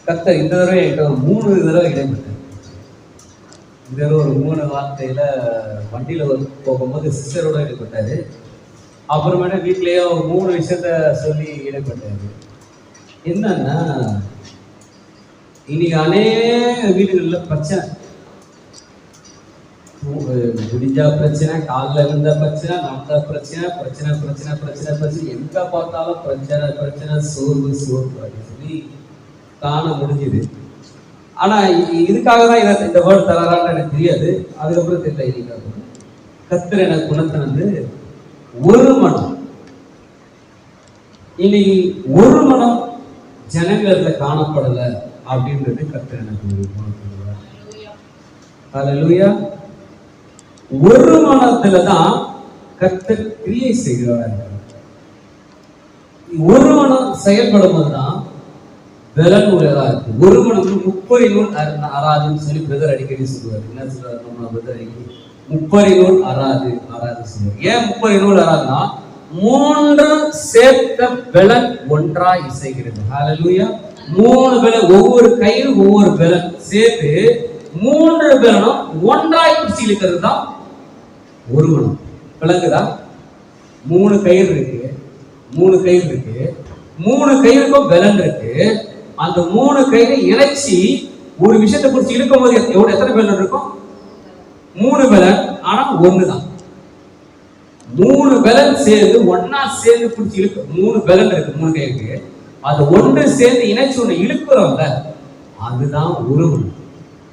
கர்த்தர் இந்த தடவை என்கிட்ட 3 தடவை இடைப்பட்டார். இந்த தடவை ஒரு 3 வார்த்தையில வண்டியில போகும்போது சிஸ்டரோட இடைப்பட்டாரு. அப்புறமேட்டு வீட்லயே 3 விஷயத்த சொல்லி இடைப்பட்டாரு. என்னன்னா, இன்னைக்கு அநேக வீடுகள்ல பிரச்சனை, முடிஞ்சா பிரச்சனை, காலில் இருந்த பிரச்சனை, நடந்த பிரச்சனை, பிரச்சனை பிரச்சனை பிரச்சனை பிரச்சனை, எங்க பார்த்தாலும் பிரச்சனை பிரச்சனை, சோர்வு சோர்வு அப்படின்னு சொல்லி காண முடிஞ்சுது. ஆனா இதுக்காக தான் இந்த வேர்டு தரான்னு எனக்கு தெரியாது. அதுக்கப்புறம் தெரியல. இன்னைக்கு கர்த்தர் எனக்கு குணத்தினது ஒரு மனம். இன்னைக்கு ஒரு மனம் ஜனங்கள்ல காணப்படல அப்படின்றது கர்த்தர் எனக்கு குணத்தினார். ஹல்லேலூயா. ஒரு மனத்துலதான் கர்த்தர் கிரியை செய்கிறார். ஒரு மனம் செயல்படும் போதுதான் பலன் உடையதா இருக்கு. ஒரு மனம் 30 நூல் அறாதுன்னு சொல்லி பிரதர் அடிக்கடி சொல்லுவார். என்ன சொல்றாரு நம்ம பிரதர் அடிக்கடி? 30 நூல் அறாது சொல்லுவார். ஏன் 30 நூல் அறாதுன்னா 3 சேர்த்த பலன் ஒன்றாய் இசைகிறது. ஹல்லேலூயா. 3 பலன், ஒவ்வொரு கயிறு ஒவ்வொரு பலன் சேர்த்து 3 பலனும் ஒன்றாய் பிடிச்சி இழுக்கிறது தான் ஒரு மனம். விளங்குதா? 3 கயிறு இருக்கு, 3 கயிறு இருக்கு, 3 கயிறுக்கும் பலன் இருக்கு. அந்த 3 கயிறை இணைச்சி ஒரு விஷயத்தை பிடிச்சி இழுக்கும் போது எத்தனை பலன் இருக்கும்? 3 பலன். ஆனா ஒண்ணுதான். 3 பலன் சேர்ந்து ஒன்னா சேர்ந்து பிடிச்சி இழுக்க 3 பலன் இருக்கு 3 கயிறுக்கு. அது ஒன்று சேர்ந்து இணைச்சு ஒண்ணு இழுக்கிறோம்ல, அதுதான் ஒரு மனம்.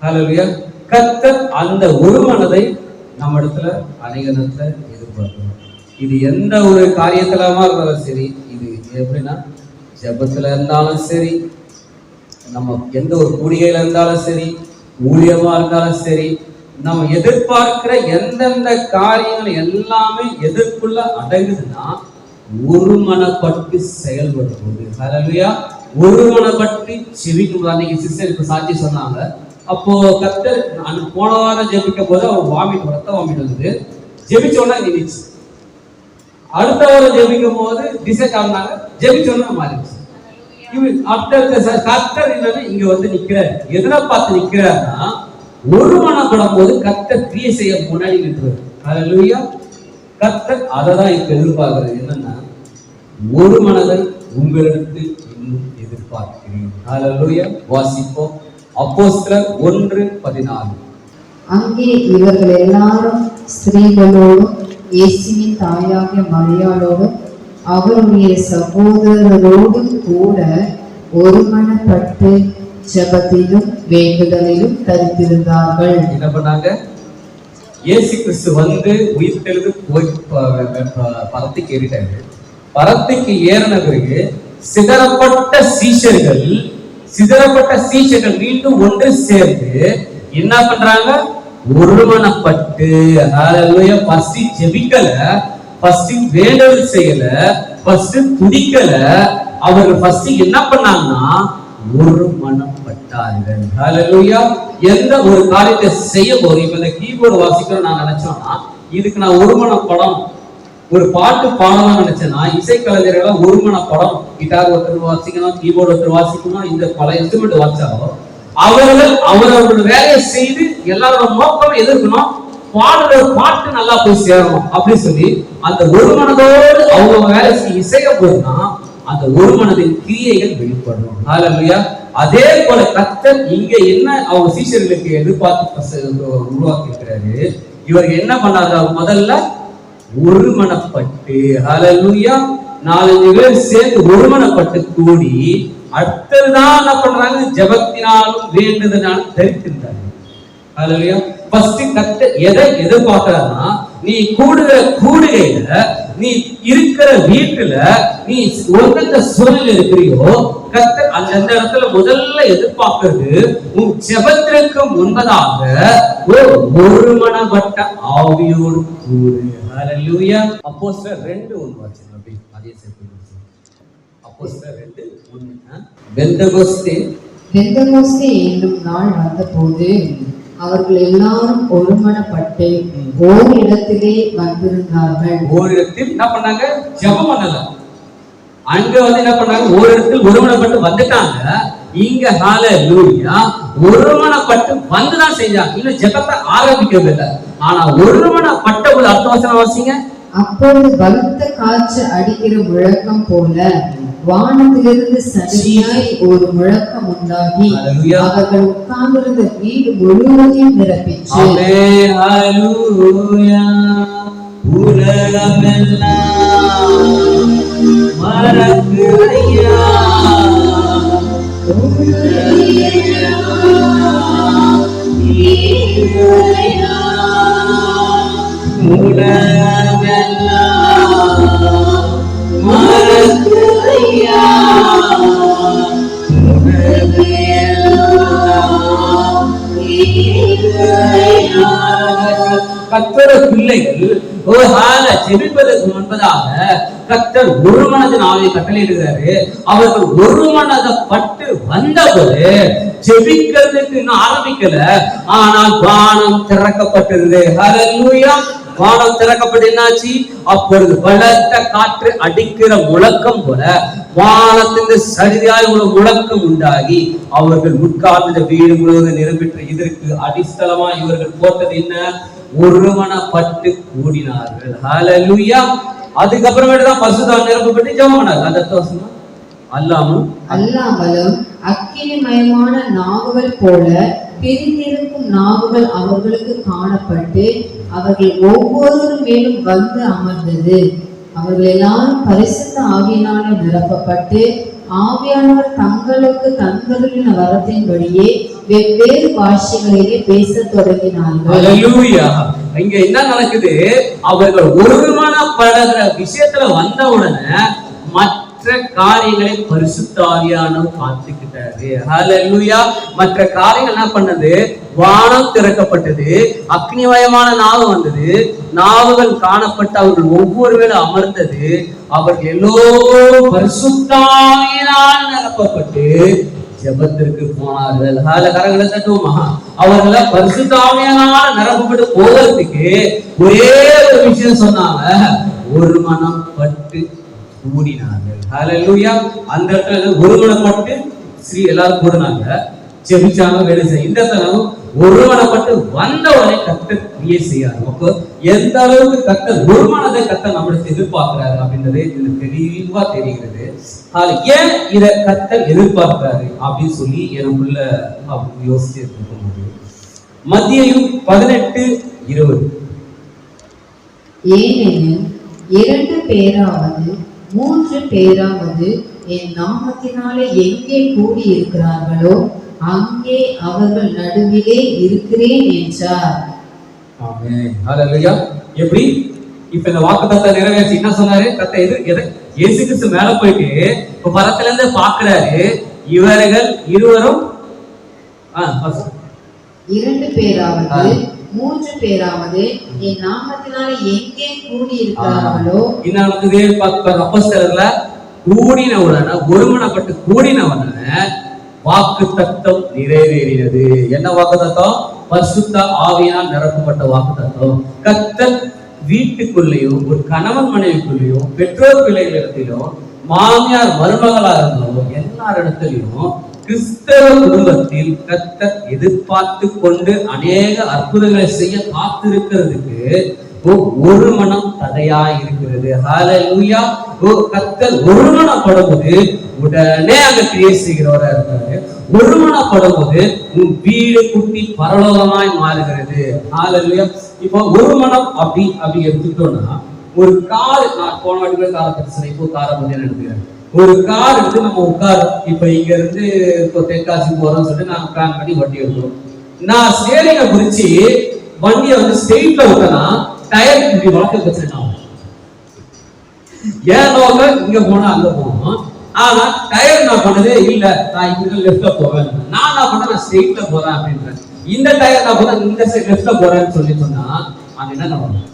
ஹல்லேலூயா. கர்த்தர் அந்த ஒரு மனதை நம்ம இடத்துல அநேக இடத்துல எதிர்பார்க்கிறோம். இது எந்த ஒரு காரியத்திலமா இருந்தாலும் சரி, இது எப்படின்னா ஜெபத்துல இருந்தாலும் சரி, நம்ம எந்த ஒரு கூடிகையில இருந்தாலும் சரி, ஊழியமா இருந்தாலும் சரி, நம்ம எதிர்பார்க்கிற எந்தெந்த காரியங்கள் எல்லாமே எதிர்ப்புள்ள அடங்குதுன்னா ஒரு மனப்பட்டு செயல்படும் போது. ஹல்லேலூயா. ஒரு மனப்பட்டு செவிக்கும். அன்னைக்கு சிஸ்டர் இப்ப சாட்சி சொன்னாங்க. அப்போ கர்த்தர் போன வாரம் ஜெபிக்கும் போது அவர் ரத்த வாமிட் வந்தது. ஜெபிச்சோன்னா நினைச்சு. அடுத்த வாரம் ஜெபிக்கும் போது திசை காரணாங்க, ஜெபிச்சோன்னா மாறிடுச்சு. கர்த்தர் என்னன்னு இங்க வந்து நிக்கிறார். எதனை பார்த்து நிக்கிறாருன்னா, ஒரு மனப்படும் போது கர்த்தர் கிரியை செய்ய முன்னாடி நிற்கிறார். ஹல்லேலூயா. கர்த்தர் அதை தான் இப்ப எதிர்பார்க்கிறது. என்னன்னா, ஒரு மனதை உங்களிடத்தில் இன்னும் எதிர்பார்க்கிறேன். ஹல்லேலூயா. வாசிப்போம். அப்போஸ்தலர் 1:14. அங்கே இவர்கள் எல்லாரும் ஸ்திரீகளோடும் இயேசுவின் தாயாகிய மரியாளோடும் அவருடைய சகோதரரோடும் கூட ஒருமனப்பட்டு ஜெபத்திலும் வேண்டுதலிலும் தரித்திருந்தார்கள். என்ன பண்ணாங்க? இயேசு கிறிஸ்து வந்து உயிர்த்தெழுந்து போய் பரத்துக்கு ஏறிட்டாரு. பரத்துக்கு ஏறின பிறகு சிதறப்பட்ட சீஷர்கள் மீண்டும் ஒன்று சேர்ந்து என்ன பண்றாங்க? ஒருமனப்பட்டு. ஹல்லேலூயா. ஃபர்ஸ்ட் ஜெபிக்கல, ஃபர்ஸ்ட் வேண்டுதல் செய்யல, ஃபர்ஸ்ட் துதிக்கல. அவர்கள் ஃபர்ஸ்ட் என்ன பண்ணாங்கன்னா ஒரு மனப்பட்டார்கள். ஹல்லேலூயா. எந்த ஒரு காரியத்தை செய்ய போறோம், இப்ப இந்த கீபோர்டு வாசிக்கிறோம் நான் நினைச்சோம்னா, இதுக்கு நான் ஒரு மனப்படம், ஒரு பாட்டு பாடலாம் நினைச்சேன்னா, இசைக்கலைஞர்கள் ஒரு மனப்படம், கிட்டார் ஒருத்தர் வாசிக்கணும், கீபோர்டு ஒருத்தர் வாசிக்கணும், இந்த பல இன்ஸ்ட்ருமெண்ட் வாசிச்சாலும் அவர்கள் அவரவர்கள் வேலையை செய்து எல்லாரோட நோக்கம் எதிர்க்கணும், பாடுற பாட்டு நல்லா போய் சேரணும் அப்படின்னு சொல்லி அந்த ஒரு மனதோடு அவங்க வேலை செய்ய இசைய போதுன்னா அந்த ஒரு மனதின் கிரியைகள் வெளிப்படும். ஹல்லேலூயா. அதே போல கர்த்தர் இங்க என்ன அவங்க சீஷர்களுக்கு எதிர்பார்த்து உருவாக்கி இருக்கிறாரு. இவருக்கு என்ன பண்ணாரு? முதல்ல ஒருமனப்பட்டு. ஹல்லேலூயா. 4 பேர் சேர்ந்து ஒருமனப்பட்டு கூடி அடுத்ததுதான் என்ன பண்றாங்க? ஜெபத்தினாலும் வேண்டுதனாலும் தரித்திருந்தாங்க. ஹல்லேலூயா. ஃபர்ஸ்ட் கர்த்தர் எதை எதிர்பார்க்கிறார்னா, நீ கூடுகிற கூடுகையில, நீ இருக்கிற வீட்டுல, நீ எந்த சூழ்நிலை இருக்கிறியோ, கர்த்தர் அந்த இடத்துல முதல்ல எதிர்பார்க்கிறது உன் ஜெபத்திற்கு முன்பதாக ஒருமனப்பட்ட ஆவியோடு கூடு. ஹல்லேலூயா. அப்போஸ்தலர் 2:1 வாசிங்க. அப்படி அதே சேர்த்து அப்போஸ்தலர் 2:1. பெந்தெகோஸ்தே என்னும் நாள் வந்தபோது அவர்கள் எல்லாரும் ஒருமனப்பட்டு ஓரிடத்திலே வந்திருந்தார்கள். ஓரிடத்தில் என்ன பண்ணாங்க? ஜெபம் பண்ணல. அங்க வந்து என்ன பண்ணாங்க? ஓரிடத்தில் ஒருமனப்பட்டு வந்துட்டாங்க. இங்க ஹalleluya ஒருமனப்பட்டு வந்துதான் செஞ்சாங்க. இன்னும் ஜெபத்தை ஆரம்பிக்கவில்லை. ஆனா ஒருமனப்பட்ட ஒரு அடுத்த வசனம் வாசிங்க. அப்பொழுது பலத்த காற்று அடிக்கிற முழக்கம் போல வானத்திலிருந்து சடியாய் ஒரு முழக்கம் உண்டாகி அவர்கள் உட்கார்ந்திருந்த வீடு முழுவதையும் நிரப்பிச்சு. ஆமென். ஹalleluya. உலகமெல்லாம் மறக்குதையா, கர்த்தர் பிள்ளைகள் ஜெபிப்பதற்கு முன்பதாக கர்த்தர் ஒரு மனதின் ஆவியை கட்டளையிடுகிறாரு. அவர்கள் ஒரு மனதப்பட்டு வந்தபோது ஜெபிக்கிறதுக்கு இன்னும் ஆரம்பிக்கல, ஆனால் வானம் திறக்கப்பட்டிருந்தது. ஹல்லேலூயா. வானம் திறக்கப்பட்டு என்னாச்சு? அப்பொழுது பலத்த காற்று அடிக்கிற முழக்கம் போல வானத்தின் சரியாய் ஒரு முழக்கம் உண்டாகி அவர்கள் உட்கார்ந்த வீடு முழுவதும் நிரம்பிற்று. இதற்கு அடிஸ்தலமா இவர்கள் போட்டது என்ன? ஒருமனப்பட்டு கூடினார்கள். ஹல்லேலூயா. அதுக்கப்புறமேட்டு தான் பரிசுத்தாவியால் நிரப்பப்பட்டு ஜெபம் பண்ணாங்க. அந்த வசனம் அல்லாமலும் அக்கினிமயமான நாவுகள் போல பிரிந்திருக்கும் நாவுகள் அவர்களுக்கு காணப்பட்டு அவர்கள் ஒவ்வொரு மேலும் வந்து அமர்ந்தது. அவர்கள் எல்லாரும் பரிசுத்த ஆவியினாலே நிரப்பப்பட்டு ஆவியானவர் தங்களுக்கு தந்தருளின வரத்தின்படியே வெவ்வேறு பாஷைகளிலே பேசத் தொடங்கினார்கள். ஹல்லேலூயா. இங்க என்ன நடக்குது? அவர்கள் ஒருமனப்படுகிற விஷயத்துல வந்த உடனே மற்ற காரியங்களை பரிசுத்த ஆவியானவர் பார்த்துக்கிட்டாரு. ஹல்லேலூயா. மற்ற காரியங்கள் என்ன பண்ணது? வானம் திறக்கப்பட்டது, அக்னிமயமான நாவு வந்தது, நாவுகள் காணப்பட்டு அவர்கள் ஒவ்வொரு வேளை அமர்ந்தது. அவர்கள் எல்லோரும் பரிசுத்த ஆவியினால் நிரப்பப்பட்டு ஜெபத்திற்கு போனார்கள். கரங்களை தட்டுவோமா? அவர்கள பரிசுத்த ஆவியினால் நிரப்பப்பட்டு போகிறதுக்கு ஒரே ஒரு விஷயம் சொன்னாங்க, ஒரு மனம் பட்டு கூடினார்கள். ஹல்லேலூயா. அந்த இடத்துல ஒருமனப்பட்டு ஸ்ரீ எல்லாரும் கூடினாங்க, ஜெபிச்சாங்க, வேலை செய்ய. இந்த தரம் ஒருமனப்பட்டு வந்தவரை கர்த்தர் கிரியை செய்யாரு. அப்போ எந்த அளவுக்கு கர்த்தர் ஒருமனதை கர்த்தர் நம்மளுக்கு எதிர்பார்க்கிறாரு அப்படின்றது எனக்கு தெளிவா தெரிகிறது. ஏன் இதை கர்த்தர் எதிர்பார்க்கிறாரு அப்படின்னு சொல்லி எனக்குள்ள யோசிச்சு இருக்கும்போது மத்தேயு 18:20 ஏனெனில் 2 பேராவது 3 பேராவது என் நாமத்தினாலே எங்கே கூடி இருக்கிறார்களோ அங்கே அவர்கள் நடுவிலே இருக்கிறேன் என்றார். ஆமென். ஹல்லேலூயா. எப்படி இப்ப இந்த வாக்குத்தத்தத்தை நிறைவேற்றி என்ன சொன்னாரு? இயேசு கிறிஸ்து மேல போயிட்டு இப்ப பரத்துல இருந்து பாக்குறாரு, இவர்கள் இருவரும் 2 பேராவது 3 பேராவது என் நாமத்தினாலே எங்கே கூடி இருக்கிறார்களோ. இன்னும் அப்போஸ்தலர்ல கூடினவுடனே ஒருமனப்பட்டு கூடினவுடனே வாக்கு தத்தம் நிறைவேறினது. என்ன வாக்கு தத்தம்? பரிசுத்த ஆவியினால் நிரப்பப்பட்ட வாக்கு தத்தம். கர்த்தர் வீட்டுக்குள்ளேயோ ஒரு கணவன் மனைவிக்குள்ளேயோ பெற்றோர் பிள்ளைகளிடத்திலோ மாமியார் மருமகளா இருந்தாலும் எல்லார் இடத்திலையும் கிறிஸ்தவ குடும்பத்தில் கர்த்தர் எதிர்பார்த்து கொண்டு அநேக அற்புதங்களை செய்ய காத்திருக்கிறதுக்கு ஒரு மனம் தடையா இருக்கிறது. ஹல்லேலூயா. கர்த்தர் ஒருமனப்படும்போது உடனே அங்க கிரியை செய்கிறவரா இருக்காரு. ஒருமனப்படும்போது உன் வீடு குட்டி பரலோகமாய் மாறுகிறது. ஹல்லேலூயா. இப்போ ஒரு மனம் அப்படி எடுத்துட்டோம்னா, ஒரு கார், நான் போன வாட்டி காரை பத்தி இப்போ காரை பத்தி எடுத்துக்கிறேன். ஒரு கார் எடுத்து நம்ம உட்காரோம். இப்ப இங்க இருந்து இப்போ தென்காசி போறோம்னு சொல்லிட்டு நான் பிளான் பண்ணி வண்டி எடுக்கிறோம். நான் ஸ்டேரிங்க குறிச்சு வண்டியை ஸ்ட்ரெயிட்ல விட்டனா டயர் இப்படி வளர்க்க பிரச்சனை ஆகும். ஏன் நோக்கம் இங்க போனா அங்க போகணும். ஆனா டயர் நான் பண்ணதே இல்ல, நான் இங்க லெஃப்ட்ல போவேன். நான் பண்ண ஸ்ட்ரெயிட்ல போறேன் அப்படின்றேன். இந்த டயர் நான் போறேன் இந்த சைடு லெஃப்ட்ல போறேன்னு சொன்னா அங்க என்ன பண்ணுவோம்?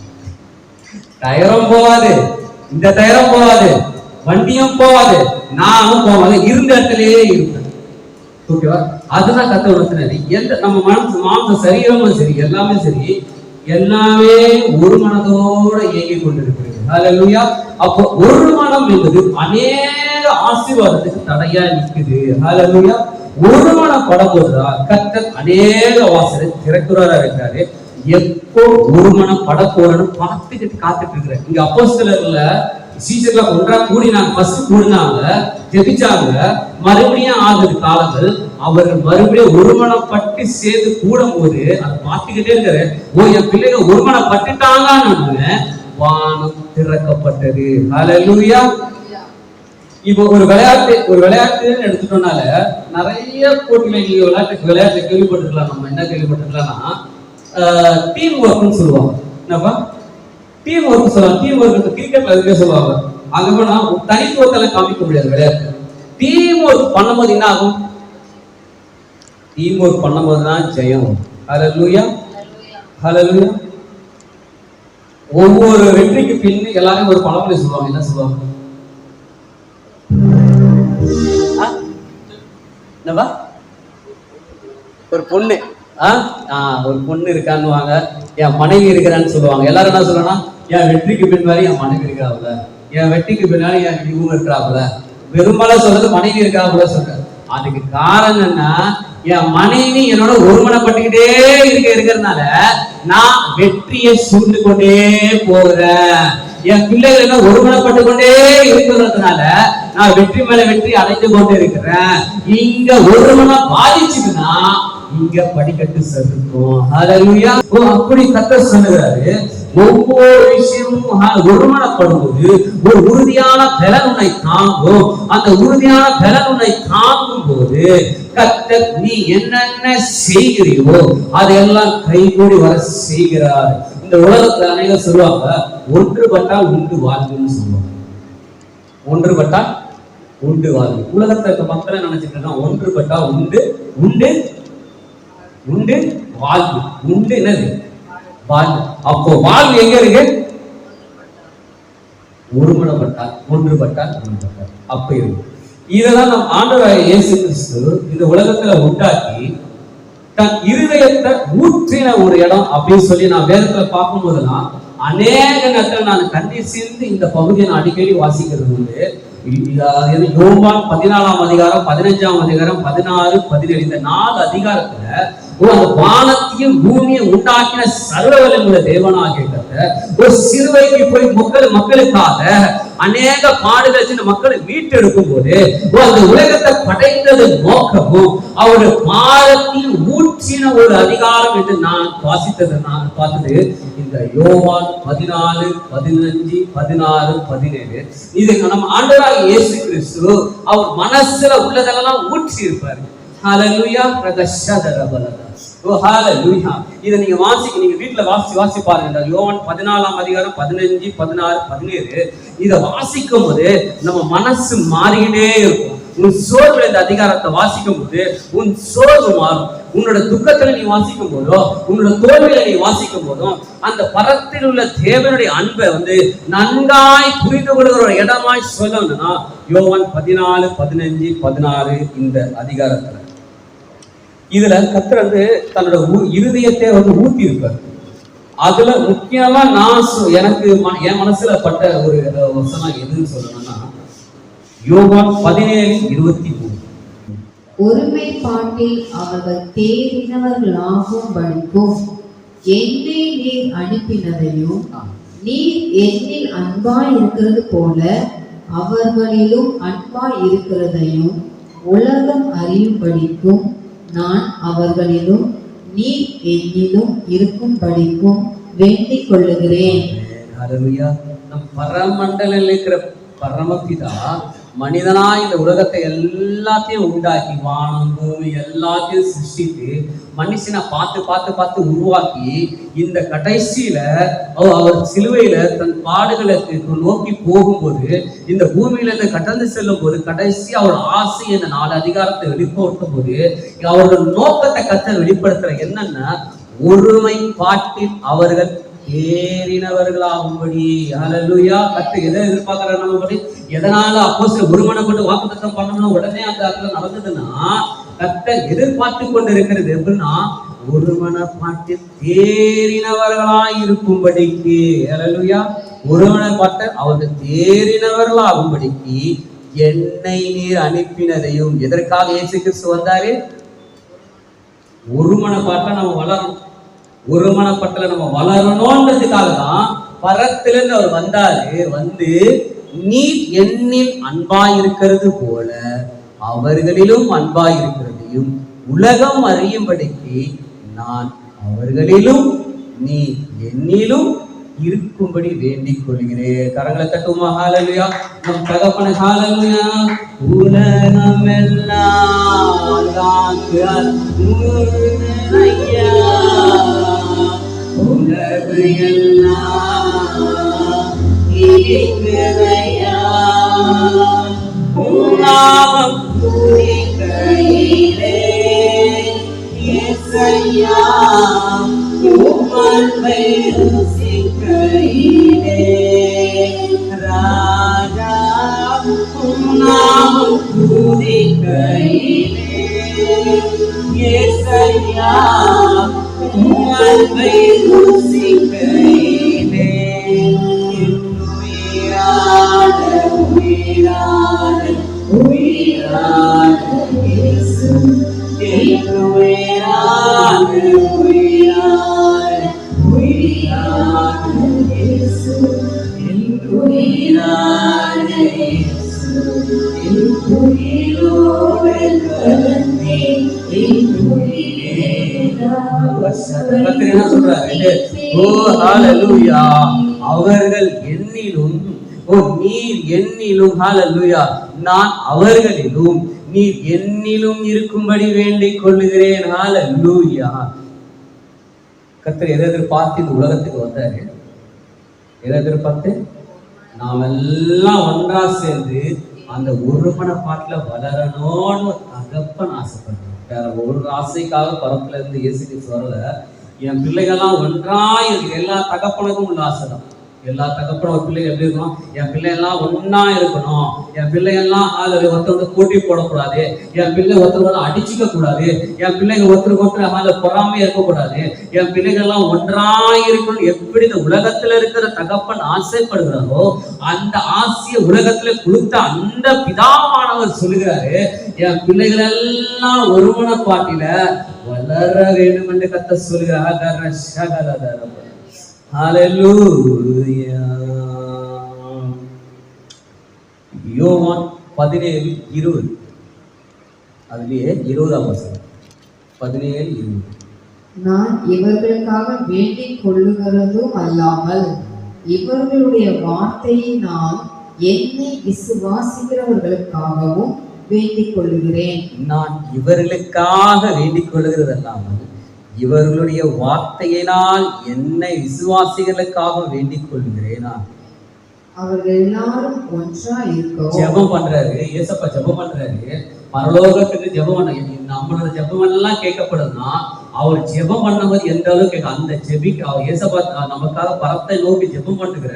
டயரும் போவாது, இந்த டயரும் போவாது, வண்டியும் போவாது, நானும் போவாது, இருந்த இடத்துலயே இருப்பேன். ஓகேவா? அதுதான் கத்த உணர்த்தினது. எந்த நம்ம மாம்ச சரீரமும் சரி, எல்லாமே சரி, எல்லாமே ஒரு மனதோட இயங்கிக் கொண்டிருக்கிறது. ஹல்லேலூயா. அப்போ ஒரு மனம் என்பது அநேக ஆசீர்வாதத்துக்கு தடையா நிற்குது. ஹல்லேலூயா. ஒருமனப்படும் போதுதான் கர்த்தர் அநேக வாசலை திறக்கிறவரா இருக்காரு. எப்போ ஒருமனப்பட போறன்னு பார்த்துக்கிட்டு காத்துட்டு இருக்கிறேன். இங்க அப்போஸ்தலர்ல சீசர்ல ஒன்றா கூடினாங்க, ஃபர்ஸ்ட் கூடினாங்க, ஜெபிச்சாங்க, மறுபடியும் ஆகுது காலங்கள். அவர்கள் மறுபடியும் ஒருமனப்பட்டு சேர்ந்து கூடும் போது அதை பார்த்துக்கிட்டே இருக்கிற, ஓ என் பிள்ளைகள் ஒருமனப்பட்டுட்டாங்கன்னு வானம் திறக்கப்பட்டது. ஹல்லேலூயா. இப்போ ஒரு விளையாட்டுன்னு எடுத்துட்டோம்னால நிறைய போட்டிகளை நீங்க விளையாட்டு கேள்விப்பட்டிருக்கலாம். நம்ம என்ன கேள்விப்பட்டிருக்கலாம்னா டீம் ஒர்க்னு சொல்லுவாங்க. என்னப்பா டீம் ஒர்க் சொல்லுவாங்க. டீம் ஒர்க் கிரிக்கெட்ல இருக்கே சொல்லுவாங்க. அங்க போனா தனித்துவத்தை காமிக்க முடியாது விளையாட்டு. டீம் ஒர்க் பண்ணும்போது என்ன ஆகும்? டீம் ஒர்க் பண்ணும்போது தான் ஜெயம். ஹல்லேலூயா, ஹல்லேலூயா. ஒவ்வொரு வெற்றிக்கு பின் எல்லாரும் ஒரு பழமொழி சொல்லுவாங்க. என்ன சொல்லுவாங்க? ஒரு பொண்ணு ஒரு பொண்ணு இருக்கான்னு என் மனைவி இருக்கிறான்னு சொல்லுவாங்க. எல்லாரும் என்ன சொல்லணும்? என் வெற்றிக்கு பின்னாடி என் மனைவி இருக்கிறாப்புல, என் வெற்றிக்கு பின்னாடி என் இவங்க இருக்கிறாப்புல. பெரும்பாலும் சொல்றது மனைவி இருக்கிறாப்புல சொல்ற. அதுக்கு காரணம் என்ன? என் மனைவி என்னோட ஒருமனப்பட்டுக்கிட்டே இருக்கிறதுனால நான் வெற்றியை சூழ்ந்து கொண்டே போகிறேன். என் பிள்ளைகள் என்ன ஒருமனப்பட்டு கொண்டே இருக்கிறதுனால நான் வெற்றி மேல வெற்றி அடைந்து கொண்டே இருக்கிறேன். இங்க ஒருமனம் பாதிச்சுதுன்னா இங்க படிக்கட்டு சறுக்கும். ஹல்லேலூயா. அப்படி கர்த்தர் சொல்லுகிறாரு. ஒவ்வொரு விஷயமும் ஒருமனப்படும் போது ஒரு உறுதியான பலன் உன்னை தாங்கும். அந்த உறுதியான பலன் உன்னை தாங்கும் போது கர்த்தர் நீ என்னென்ன செய்கிறியோ அதையெல்லாம் கைகூடி வர செய்கிறார். இந்த உலகத்துல அநேகம் சொல்லுவாங்க, ஒன்றுபட்டால் உண்டு வாழ்வுன்னு சொல்லுவாங்க. ஒன்றுபட்டால் உண்டு வாழ்வு. உலகத்துல இருக்க மக்களை நினைச்சிட்டு இருக்காங்க, ஒன்றுபட்டா உண்டு உண்டு உண்டு வாழ்வு. உண்டு என்னது? வாழ்வு. அப்போ வாழ்வு எங்க இருக்கு? ஒருமனப்பட்டால், ஒன்றுபட்டால் ஒன்றுபட்டால் அப்ப இருக்கு. இதெல்லாம் நம் ஆண்டவராகிய இயேசு கிறிஸ்து இந்த உலகத்துல உண்டாக்கி தன் இருதயத்தை ஊற்றின ஒரு இடம் அப்படின்னு சொல்லி நான் வேதத்துல பார்க்கும் போதெல்லாம் அநேக நேரத்தில் நான் கண்ணீர் சேர்ந்து இந்த பகுதியை நான் அடிக்கடி வாசிக்கிறது உண்டு. யோவான் 14ஆம் அதிகாரம், 15ஆம் அதிகாரம், 16, 17 இந்த 4 அதிகாரத்துல அந்த வானத்தையும் பூமியை உண்டாக்கின சர்வவல்லமையுள்ள தேவனாகிய கர்த்தர் ஒரு சிறுவைக்கு போய் மக்களுக்காக அநேக பாடுகள் மக்களை மீட்டெடுக்கும் போது அந்த உலகத்தை படைத்தது நோக்கமும் அவருடைய பாதத்தில் ஊற்றின ஒரு அதிகாரம் என்று நான் பார்த்தது இந்த யோவான் 14, 15, 16, 17. இது நம்ம ஆண்டவராகிய இயேசு கிறிஸ்து அவர் மனசுல உள்ளதெல்லாம் ஊற்றி இருப்பாரு. ஹல்லேலூயா. இதை நீங்க நீங்க வீட்டுல வாசி பாருங்க. யோவான் 14ஆம் அதிகாரம் 15, 16, 17 இதை வாசிக்கும் போது நம்ம மனசு மாறிக்கிட்டே இருக்கும். உன் சோர்வுல இந்த அதிகாரத்தை வாசிக்கும் போது உன் சோர்வு மாறும். உன்னோட துக்கத்துல நீ வாசிக்கும் போதோ, உன்னோட தோல்வியில நீ வாசிக்கும் போதும் அந்த பரத்தில் உள்ள தேவனுடைய அன்பை நன்காய் புரிந்து கொள்கிற ஒரு இடமாய் சொல்லணும்னா யோவான் 14, 15, 16 இந்த அதிகாரத்துல இதுல கர்த்தர் தன்னோட இருதயத்தை ஊட்டி இருப்பார். அதுல முக்கியமா எனக்கு என் மனசுல பட்ட ஒரு வசனம் எதுன்னு சொல்லணும்னா யோவான் 17:23. ஒருமைப்பாட்டில் அவர்கள் தேறினவர்களாகும் படிக்கும் என்னை நீர் அனுப்பினதையும் நீர் என்னில் அன்பாய் இருக்கிறது போல அவர்களிலும் அன்பாய் இருக்கிறதையும் உலகம் அறியும்படிக்கும் நான் அவர்களிலும் நீ என்னிலும் இருக்கும்படிக்கும் வேண்டிக் கொள்ளுகிறேன். நம் பரமண்டலில் இருக்கிற பரமபிதா மனிதனா இந்த உலகத்தை எல்லாத்தையும் உண்டாக்கி வானம் பூமி எல்லாத்தையும் சிருஷ்டித்து மனுஷனை பார்த்து உருவாக்கி இந்த கடைசியில அவர் சிலுவையில தன் பாடுகளுக்கு நோக்கி போகும்போது இந்த பூமியில இருந்து கடந்து செல்லும் போது கடைசி அவர் ஆசை என்ற 4 அதிகாரத்தை வெளிப்படுத்தும் போது அவர்கள் நோக்கத்தை கர்த்தர் வெளிப்படுத்துற என்னன்னா ஒருமைப்பாட்டில் அவர்கள் தேறினவர்களாகும்படி. ஹல்லேலூயா. கர்த்தர் எதை எதிர்பார்க்கிறார் நம்மபடி? எதனால அப்போஸ்தலர் ஒருமனப்பட்டு வாக்குத்தத்தம் பண்ணணும் உடனே அந்த இடத்துல நடந்ததுன்னா கர்த்தர் எதிர்பார்த்து கொண்டு இருக்கிறது எப்படின்னா ஒருமனப்பாட்டில் தேறினவர்களாய் இருக்கும்படிக்கு. ஹல்லேலூயா. ஒருமனப்பாட்ட அவர்கள் தேறினவர்களாகும்படிக்கு என்னை நீர் அனுப்பினதையும். எதற்காக இயேசு கிறிஸ்து வந்தாரு? ஒருமனப்பாட்டில் நம்ம வளரணும். ஒருமனப்பட்டல நம்ம வளரணும்ன்றதுக்காக தான் பரத்திலிருந்து அவர் வந்தாரு. வந்து நீர் என்னில் அன்பாயிருக்கிறது போல அவர்களிலும் அன்பாயிருக்கிறதையும் உலகம் அறியும்படிக்கு நான் அவர்களிலும் நீ என்னிலும் இருக்கும்படி வேண்டிக் கொள்கிறேன். கரங்களை தட்டுமா? ஹல்லேலூயா. நம் தகப்பனே ஹல்லேலூயா. உலகம் எல்லாம் ஐயா, உலகு எல்லாம் இருக்கிறையா, நாமம் குறிக்கையிலே இயேசையா, உம்மை ருசிக்கையிலே ராஜா, நாமம் குறிக்கையிலே இயேசையா, உம்மை ருசிக்கையிலே உயிரான உயிரான உயிரான இயேசு, உயிரான உயிரான உயிரான இயேசு, உயிரான இயேசு, உயிரோடு கலந்தே அவர்கள் என்னிலும், நீர் என்னிலும், ஹல்லேலூயா, நான் அவர்களிலும் நீர் என்னிலும் இருக்கும்படி வேண்டிக் கொள்ளுகிறேன். ஹல்லேலூயா. கர்த்தர் எதை எதிர்பார்த்து இந்த உலகத்துக்கு வந்தாரு? எதை எதிர்பார்த்து? நாம் எல்லாம் ஒன்றா சேர்ந்து அந்த ஒருமனப்பாட்டுல வளரணும்னு தகப்பன் ஆசைப்படுறேன். வேற ஒரு ஆசைக்காக பரத்துல இருந்து இயேசு கிறிஸ்து வரல. என் பிள்ளைகள்லாம் ஒன்றா இருக்கு. எல்லா தகப்பனுக்கும் உள்ள ஆசை தான். எல்லா தகப்பனும் ஒரு பிள்ளைங்க எப்படி இருக்கணும்? என் பிள்ளைகள்லாம் ஒன்னா இருக்கணும். என் பிள்ளைகள்லாம் ஒருத்தவங்க போட்டி போடக்கூடாது. என் பிள்ளை ஒருத்தவங்க அடிச்சுக்க கூடாது. என் பிள்ளைங்க ஒருத்தருக்கு பொறாமையா இருக்கக்கூடாது. என் பிள்ளைகள்லாம் ஒன்றா இருக்கணும். எப்படி இந்த உலகத்துல இருக்கிற தகப்பன் ஆசைப்படுகிறாரோ அந்த ஆசையை உலகத்துல கொடுத்த அந்த பிதாவானவர் சொல்லுகிறாரு, என் பிள்ளைகள் எல்லாம் ஒருமனப்பாட்டில வளர வேண்டும் என்று கர்த்தர் சொல்லுகிறார். ஹல்லேலூயா. யோவான் 17:20, அதுலயே 20ஆம் வசனம். 17:20. நான் இவர்களுக்காக வேண்டிக் கொள்ளுகிறதும் அல்லாமல் இவர்களுடைய வார்த்தையை நான் என்னை விசுவாசிக்கிறவர்களுக்காகவும் வேண்டிக் கொள்ளுகிறேன். நான் இவர்களுக்காக வேண்டிக் கொள்ளுகிறது அல்லாமல் இவர்களுடைய வார்த்தையினால் என்னை விசுவாசிகளுக்காக வேண்டிக் கொள்கிறேன். அவர்கள் எல்லாரும் ஒன்றா இருக்கவும் ஜெபம் பண்றாரு. ஏசப்பா ஜெபம் பண்றாரு. பரலோகத்துக்கு ஜெபம் பண்ண, நம்மளோட ஜெபம் எல்லாம் கேட்கப்படுதுன்னா அவர் ஜெபம் பண்ணும்போது எந்த அளவுக்கு அந்த ஜெபிக்க அவர் ஏசப்பா நமக்காக பரத்தை நோக்கி ஜெபம் பண்ணுகிற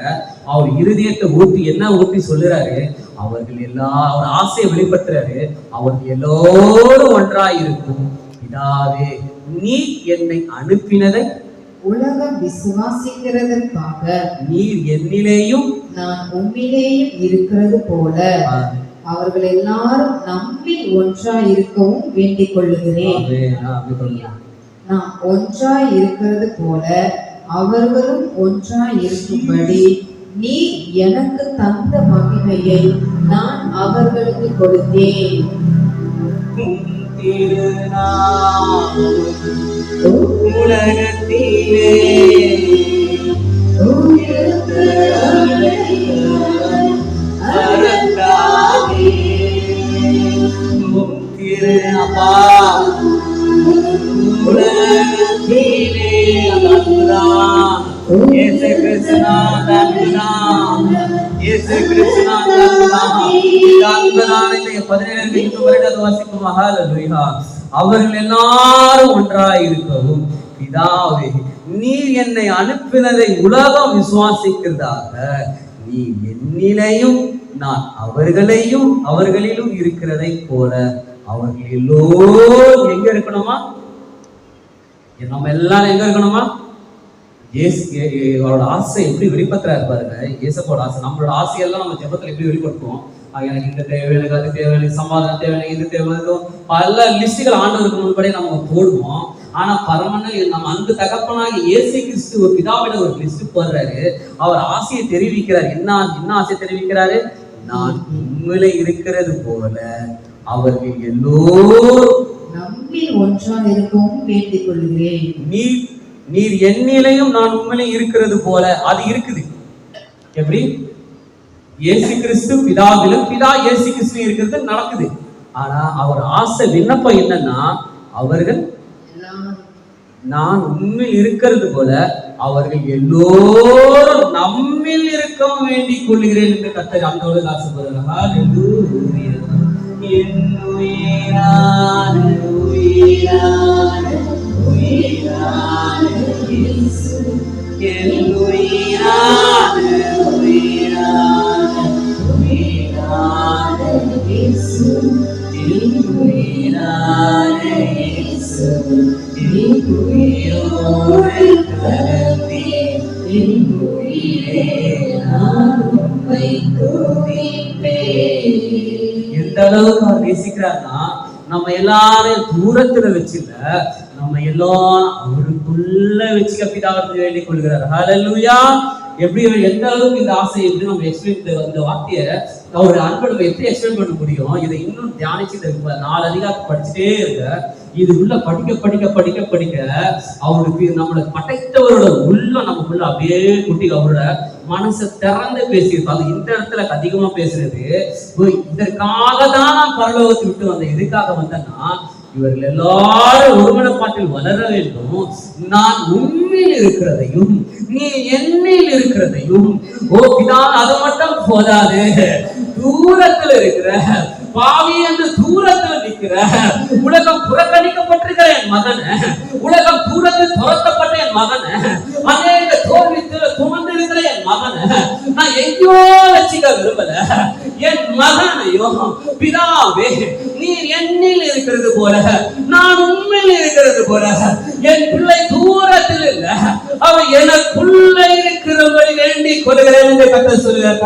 அவர் இருதயத்தை ஊற்றி என்ன ஊற்றி சொல்லுறாரு? அவர்கள் அவர் ஆசையை வெளிப்படுத்துறாரு. அவர்கள் எல்லோரும் ஒன்றாய் இருக்கும் பிதாவே, நீ என்னை அனுப்பினதை உலகம் விசுவாசிக்கிறதற்காக நீர் என்னிலேயும் நான் உம்மிலேயும் இருக்கிறது போல அவர்கள் எல்லாரும் நம்மில் ஒன்றாய் இருக்கவும் வேண்டிக் கொள்ளுகிறேன். நாம் ஒன்றாய் இருக்கிறது போல அவர்களும் ஒன்றாய் இருக்கும்படி நீ எனக்கு தந்த மகிமையை நான் அவர்களுக்கு கொடுத்தேன். உலகத்திலே அப்பா உலகத்திலே இயேசு கிறிஸ்துனா இயேசு கிறிஸ்துனா 17 வாசிக்கும். ஹல்லேலூயா. அவர்கள் எல்லாரும் ஒன்றாய் இருக்கவும் பிதாவே, நீர் என்னை அனுப்பினதை உலகம் விசுவாசிக்கிறதாக நீ என்னிலையும் நான் அவர்களிலும் இருக்கிறதை போல அவர்கள் எல்லோரும் எங்க இருக்கணுமா? நம்ம எல்லாரும் எங்க இருக்கணுமா? அவரோட ஆசை எப்படி வெளிப்படுத்துறாரு பாருங்க. இயேசுவோட ஆசை, நம்மளோட ஆசையெல்லாம் நம்ம ஜெபத்துல எப்படி வெளிப்படுத்துவோம்? எனக்கு இந்த தேவை, எனக்கு அது தேவை, எனக்கு சமாதானம் தேவை, எனக்கு இது தேவை, பல லிஸ்டுகள் ஆண்டவருக்கு முன்படி நம்ம போடுவோம். ஆனா நம்ம அந்த தகப்பனாக இயேசு கிறிஸ்து ஒரு பிதாவிட ஒரு லிஸ்ட் போடுறாரு. அவர் ஆசையை தெரிவிக்கிறார். என்ன ஆசையை தெரிவிக்கிறாரு? நான் உண்மையில இருக்கிறது போல அவர்கள் எல்லோரும் நம்மில் ஒன்றாக இருக்கவும் வேண்டிக் கொள்கிறேன். நீர் என்னிலையும் நான் உண்மையிலே இருக்கிறது போல. அது இருக்குது. எப்படி? இயேசு கிறிஸ்து பிதாவிலும், பிதா இயேசு கிறிஸ்து இருக்கிறது நடக்குது. ஆனா அவர் ஆசை விண்ணப்பம் என்னன்னா, அவர்கள் நான் உண்மையில் இருக்கிறது போல அவர்கள் எல்லோரும் நம்மில் இருக்க வேண்டிக் கொள்கிறேன் என்று கர்த்தர் அந்தோடு ஆசைப்படுகிறார். எந்த அளவுக்கு அவர் நேசிக்கிறார்னா, நம்ம எல்லாரும் தூரத்துல வச்சுல, நம்ம எல்லாரும் அவருக்குள்ள வச்சுக்க பிதாவிற்கு வேண்டிக் கொள்கிறார். ஹல்லேலூயா. எப்படி எந்த அளவுக்கு இந்த ஆசை எப்படி நம்ம எக்ஸ்பிளைன், இந்த வார்த்தையை ஒரு அன்பை எப்படி எக்ஸ்பிளைன் பண்ண முடியும்? இதை இன்னும் தியானிச்சு 4 அதிகாரம் படிச்சுட்டே இருக்க, இது உள்ள படிக்க படிக்க படிக்க படிக்க அவருக்கு நம்மளை படைத்தவரோட உள்ள நமக்குள்ள அப்படியே குட்டி அவரோட மனசை திறந்து பேசியிருப்பாங்க. இந்த இடத்துல அதிகமா பேசுறது, இதற்காக தான் நான் பரலோகத்தை விட்டு வந்தேன். எதுக்காக வந்தேன்னா, இவர்கள் எல்லாரும் ஒருமனப்பாட்டில் வளர வேண்டும். நான் உண்மையில் இருக்கிறதையும் நீ என்னில் இருக்கிறதையும், ஓ பிதா, அது மட்டும் போதாது, தூரத்தில் இருக்கிற பாவி என்று தூரத்தில் நிற்கிற, உலகம் புறக்கணிக்கப்பட்டிருக்கிற என் மகன், உலகம் தூரத்தில் துரத்தப்பட்ட என் மகன், அநேக தோல்வித்தில் துமந்து இருக்கிற என் மகன் நான் எங்கேயோ வச்சுக்க விரும்பல. என் மகனையும், பிதாவே நீர் என்னில் இருக்கிறது போல நான் உண்மையில் இருக்கிறது போல என் பிள்ளை தூரத்தில் இல்ல, அவன் எனக்குள்ள இருக்கிறபடி வேண்டிக் கொள்கிறேன் என்று கர்த்தர் சொல்கிறார்.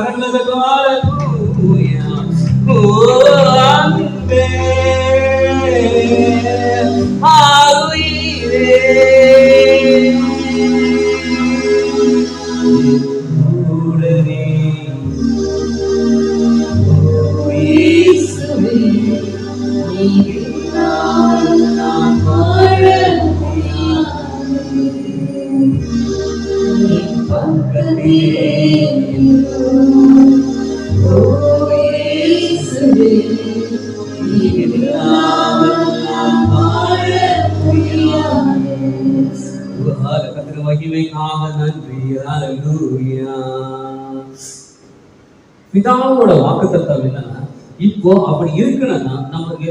பிதாவோட வாக்குத்தத்தம் என்னன்னா, இப்போ அப்படி இருக்கணும்னா நமக்கு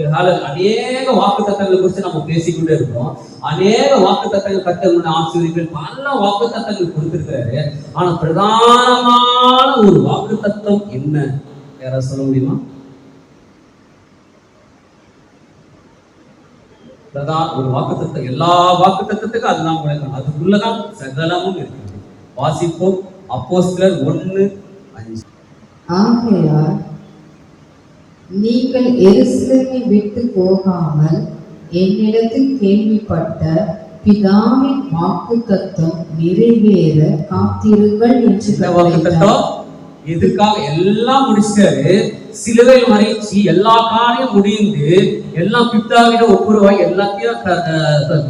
அநேக வாக்குத்தத்தங்களை குறித்து நம்ம பேசிக்கொண்டே இருக்கோம். அநேக வாக்குத்தத்தங்கள் கர்த்தர் ஆசிரியர்கள் பல வாக்குத்தத்தங்கள் கொடுத்திருக்கிறாரு. ஆனா பிரதானமான ஒரு வாக்குத்தத்தம் என்ன, யாராவது சொல்ல முடியுமா? ஒரு வாக்குத்தத்தம், எல்லா வாக்குத்தத்தத்துக்கும் அதுதான் முழக்கம், அதுக்குள்ளதான் சகலமும் இருக்கு. வாசிப்போம். அப்போஸ்தலர் 1:5. ஆகையால் நீங்கள் எருசலேமை விட்டு போகாமல் என்னிடத்தில் கேள்விப்பட்ட பிதாவின் வாக்குத்தத்தம் நிறைவேற காத்திருங்கள் என்று. வாக்குத்தத்தம் எதுக்காக எல்லாம் முடிச்சாரு, சிலுவையில் மறைச்சி எல்லா காரியம் முடிந்து எல்லாம் பிதாவிட ஒப்புரவாய் எல்லாத்தையும்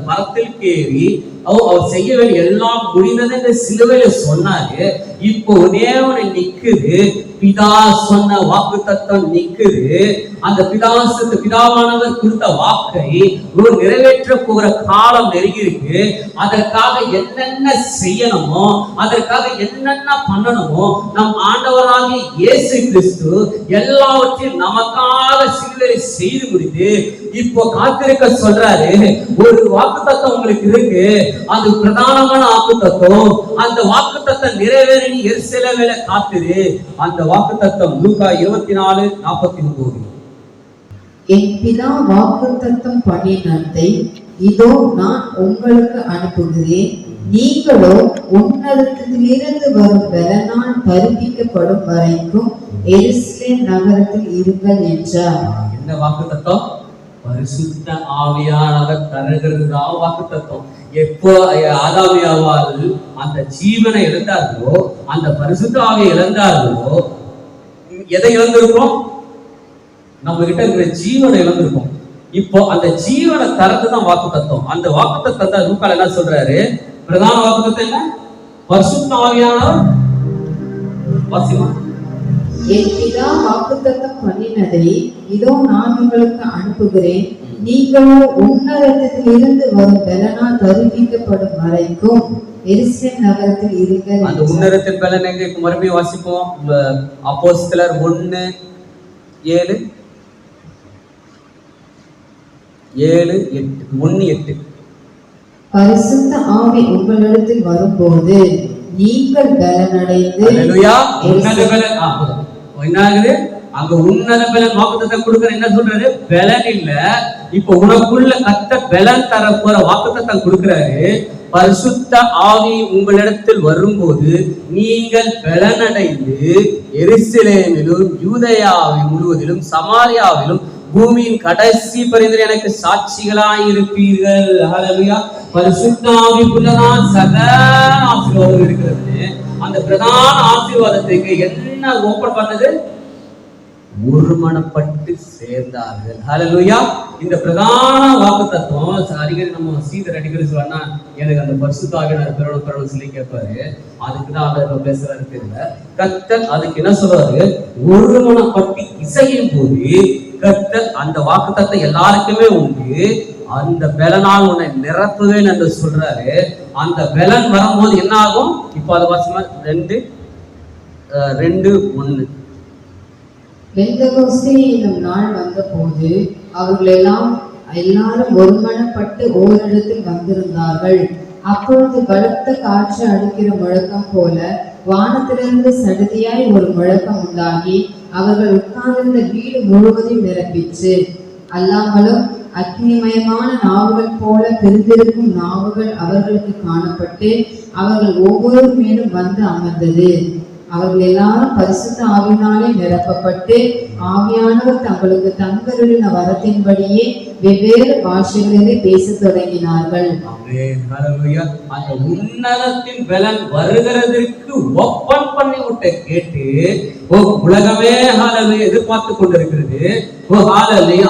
மரத்தில் கேறி அவர் செய்ய வேண்டிய எல்லாம் முடிந்தது என்று சிலுவையில சொன்னாரு. இப்போ ஒரே நிக்குது, பிதா சொன்ன வாக்கு தத்துவம் நிக்குது. அந்த பிதாவானவர் கொடுத்த வாக்கை ஒரு நிறைவேற்ற போகிற காலம் நெருங்கி இருக்கு. அதற்காக என்னென்ன செய்யணுமோ, அதற்காக என்னென்ன பண்ணணுமோ, நம் ஆண்டவராகிய இயேசு கிறிஸ்து எல்லாவற்றையும் நமக்காக சிலுவையில் செய்து முடித்து இப்போ காத்திருக்க சொல்றாரு. ஒரு வாக்கு தத்துவம் உங்களுக்கு இருக்கு, அது பிரதானமான வாக்கு தத்துவம். அந்த வாக்கு தத்துவம் நிறைவேற நீ எருசலேமில காத்திரு. அந்த வாக்கு தத்துவம் லூக்கா 24:49. என் பிதா வாக்கு தத்தம் பண்ணினதை இதோ நான் உங்களுக்கு அனுப்புகிறேன். நீங்களோ உன்னதத்திலிருந்து வரும் பலனால் தருவிக்கப்படும் வரைக்கும் எருசலேம் நகரத்தில் இருங்கள் என்றார். என்ன வாக்கு தத்துவம்? பரிசுத்த ஆவியானவர் தருகிறது தான் வாக்கு தத்துவம். எப்போ ஆதாமியாவால் அந்த ஜீவனை இழந்தார்களோ, அந்த பரிசுத்த ஆவியை இழந்தார்களோ, எதை இழந்திருக்கோம்? நம்ம கிட்ட இருக்கிற ஜீவனை இழந்திருக்கோம். இப்போ அந்த ஜீவனை தரத்துதான் வாக்கு தத்துவம். அந்த வாக்கு தத்துவத்தை லூக்கால என்ன சொல்றாரு? பிரதான வாக்கு தத்துவம் என்ன? பரிசுத்த ஆவியானவர் வாசிமா என் பிதா வாக்குத்தத்தம் பண்ணினதை இதோ நான் உங்களுக்கு அனுப்புகிறேன். நீங்களோ உன்னதத்தில் இருந்து வரும் பலனால் தருவிக்கப்படும் வரைக்கும் எருசலேம் நகரத்தில் இருங்கள். அந்த உன்னதத்தின் பலன் எங்க? இப்ப மறுபடியும் வாசிப்போம். அப்போஸ்தலர் 1:7-8. பரிசுத்த ஆவி உங்களிடத்தில் வரும்போது நீங்கள் பலனடைந்து உன்னத பலன் என்னாகுது? அங்க உன்னத பலன் வாக்குத்தத்தம் கொடுக்கிற என்ன சொல்றாரு? பலன் இல்ல, இப்ப உனக்குள்ள கத்த பலன் தர போற வாக்குத்தத்தம் கொடுக்கிறாரு. பரிசுத்த ஆவி உங்களிடத்தில் வரும்போது நீங்கள் பலனடைந்து எருசலேமிலும் யூதேயாவின் முழுவதிலும் சமாரியாவிலும் பூமியின் கடைசி பரிந்து எனக்கு சாட்சிகளாய் இருப்பீர்கள். ஹல்லேலூயா. பரிசுத்த ஆவிக்குள்ளதான் சகல ஆசீர்வாதம் இருக்கிறது. அந்த பிரதான ஆசீர்வாதத்துக்கு என்ன ஓபன் பண்ணது? ஒருமனப்பட்டு சேர்ந்தார்கள். ஹல்லேலூயா. இந்த பிரதான வாக்கு தத்துவம் அடிக்கடி நம்ம சீதர் அடிக்கடி சொன்னா எனக்கு அந்த பரிசுத்த ஆவியானவர் பெறணும் சொல்லி கேட்பாரு. அதுக்குதான் அவர் பேசுறாரு தெரியல. கர்த்தர் அதுக்கு என்ன சொல்றாரு? ஒருமனப்பட்டு இசையும் போது கர்த்தர் அந்த வாக்கு தத்துவம் எல்லாருக்குமே உண்டு. அந்த பலனால் உன்னை நிரப்புவேன் என்று சொல்றாரு. அந்த பலன் வரும்போது என்ன ஆகும்? இப்ப அது வாசமா 2:1. பெந்தகோஸ்தே என்னும் நாள் வந்த போது அவர்கள் எல்லாரும் ஒருமனப்பட்டு ஓரிடத்தில் வந்திருந்தார்கள். அப்பொழுது பலத்த காற்று அடிக்கிற முழக்கம் போல வானத்திலிருந்து சடுதியாய் ஒரு முழக்கம் உண்டாகி அவர்கள் உட்கார்ந்திருந்த வீடு முழுவதையும் நிரப்பிச்சு. அல்லாமலும் அக்னிமயமான நாவுகள் போல பிரிந்திருக்கும் நாவுகள் அவர்களுக்கு காணப்பட்டு அவர்கள் ஒவ்வொரு மேலும் வந்து அமர்ந்தது. அவர்கள் எல்லாரும் பரிசுத்த ஆவியினாலே நிரப்பப்பட்டு ஆவியானவர் தங்களுக்கு தங்களின வரத்தின்படியே வெவ்வேறு பாஷைகளிலே பேசத் தொடங்கினார்கள். அந்த உன்னதத்தின் பலன் வருகிறதற்கு ஒப்பன் பண்ணி விட்ட கேட்டு உலகமே எதிர்பார்த்து கொண்டிருக்கிறது.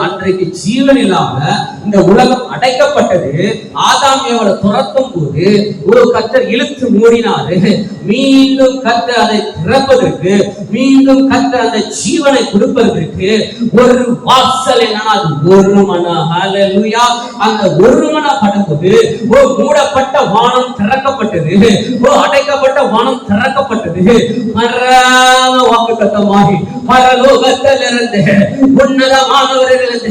அன்றைக்கு ஜீவன் இல்லாம இந்த உலகம் அடைக்கப்பட்டது. ஆதாம் ஏவாளை துரத்தும் போது ஒரு கர்த்தர் இழுத்து மூடினாரு. மீண்டும் கர்த்தர் அதை திறப்பதற்கு, மீண்டும் கர்த்தர் அந்த ஜீவனை கொடுப்பதற்கு ஒரு வாசல் என்னன்னா அது ஒரு மன. ஹல்லேலூயா. அந்த ஒரு மன படும்போது மூடப்பட்ட வானம் திறக்கப்பட்டது. அடைக்கப்பட்ட வானம் திறக்கப்பட்டது. மரண வாக்குத்தத்தமாகி பரலோகத்திலிருந்து உன்னதமானவரிலிருந்து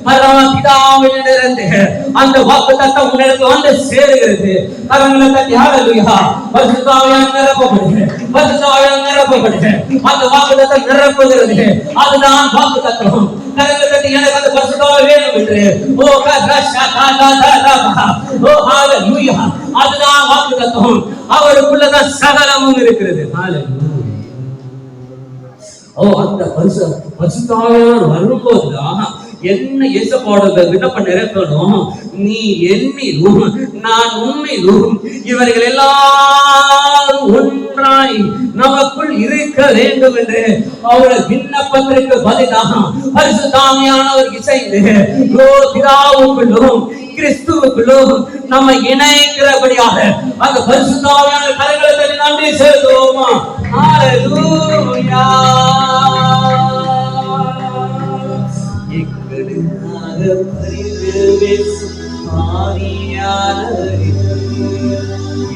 பரமபிதாவிலிருந்து அந்த வாக்குத்தத்தம் உன்னிடத்தில் வந்து சேருகிறது. கரங்களை தட்டி ஹல்லேலூயா. பரிசுத்த ஆவியால் நிரப்பப்படுது. பரிசுத்த ஆவியால் நிரப்பப்படுது. அந்த வாக்குத்தத்தம் நிரப்புகிறது. அதுதான் வாக்குத்தத்தம். கரங்களை தட்டி எனக்கு அந்த பரிசுத்த ஆவி வேணும் என்று ஹல்லேலூயா. அதுதான் வாக்குத்தத்தம். அவருக்குள்ளதான் சகலமும் இருக்கிறது. ஹல்லேலூயா. அந்த பரிசுத்த ஆவியானவர் வரும்போதுதான் என்ன இயேசுவோட விண்ணப்ப நிறைவேறணும். நீ என்னிலும் நான் உம்மிலும் இவர்கள் எல்லாரும் ஒன்றாய் நமக்குள் இருக்க வேண்டும் என்று அவர்கள் விண்ணப்பத்திற்கு பதிலாக பரிசுத்த ஆவியானவர் இசைந்து பிதாவுக்குள்ளும் கிறிஸ்துவுக்குள்ளும் நம்ம இணைக்கிறபடியாக அந்த பரிசுத்த ஆவியானவர் கரங்களை நன்றி செலுத்துவோமா? ஹல்லேலூயா. எங்களுக்காக பரிந்து பேசும் ஆவியானவரே,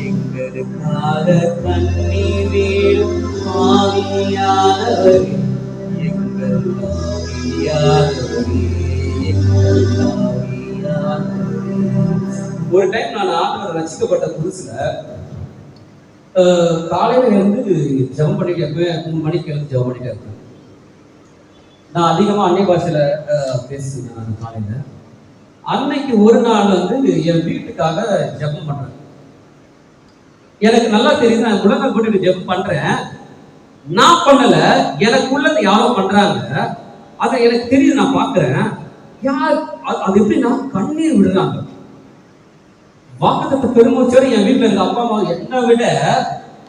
எங்களுக்காக கண்ணீர் விடும் ஆவியானவரே, எங்கள் ஆவியானவரே, எங்கள் ஆவியானவரே. ஒரு டைம் நான் ஆண்டவர் ரசிக்கப்பட்ட புதுசுல காலையில இருந்து ஜெபம் பண்ணிட்டு இருப்பேன். 3 மணிக்கு எழுந்து ஜெபம் பண்ணிட்டு இருப்பேன். நான் அதிகமா அன்னை பாஷையில பேசுவேன். நான் காலையில அன்னைக்கு ஒரு நாள் வந்து என் வீட்டுக்காக ஜெபம் பண்றேன். எனக்கு நல்லா தெரியுது, நான் முழங்கால் போட்டு ஜெபம் பண்றேன், நான் பண்ணல, எனக்குள்ளது யாரோ பண்றாங்க, அதை எனக்கு தெரியுது, நான் பாக்குறேன். யார் அது எப்படின்னா கண்ணீர் விடுறாங்க. வாக்குத்தத்த பெருமூச்சோட என் வீட்டுல இருக்க அப்பா அம்மா என்னை விட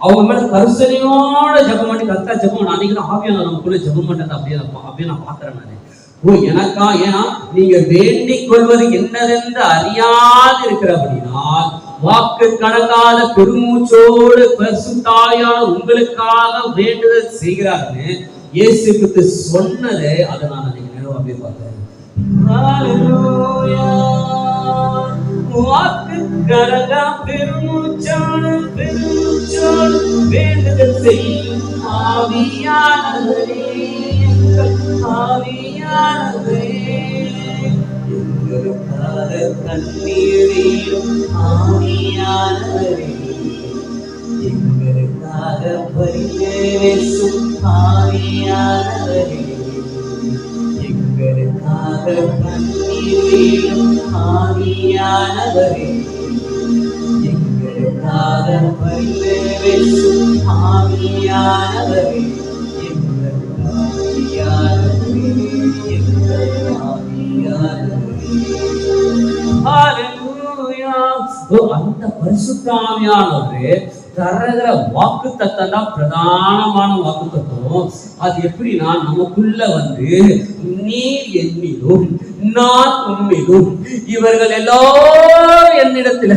அவங்க மேல கரிசனையோட ஜெபம் பண்ணி கர்த்தா ஜெபம் அன்னைக்கு ஆவியான நமக்குள்ள ஜெபம் பண்ணது அப்படியே நான் பாக்குறேன். நானு ஓ எனக்கா, ஏன்னா நீங்க வேண்டிக் கொள்வது என்னதென்று அறியாது இருக்கிறபடினால் வாக்கு கடங்காத பெருமூச்சோடு பரிசுத்தாவியான உங்களுக்காக வேண்டுதல் செய்கிறாருன்னு இயேசு கிறிஸ்து சொன்னதை அதை நான் அன்னைக்கு நேரம் அப்படியே பார்த்தேன். வாக்கு கடங்கா பெருமூச்சோடு வேண்டுதல் செய்யும் ஆவியானவரே, எங்களுக்காக கண்ணீரிடும் ஆவியானவரே, எங்களுக்காக பரிதேசும் ஆவியானவரே, எங்களுக்காக கண்ணீரிடும் ஆவியானவரே, எங்களுக்காக பரிதேசும் ஆவியானவரே, அந்த பரிசுத்த ஆவியானவரே தரகிற வாக்கு தத்தம் தான் பிரதானமான வாக்கு தத்துவம். அது எப்படின்னா நமக்குள்ள வந்து நீர் என்னிலும் நான் உண்மையிலும் இவர்கள் எல்லாரும் என்னிடத்துல,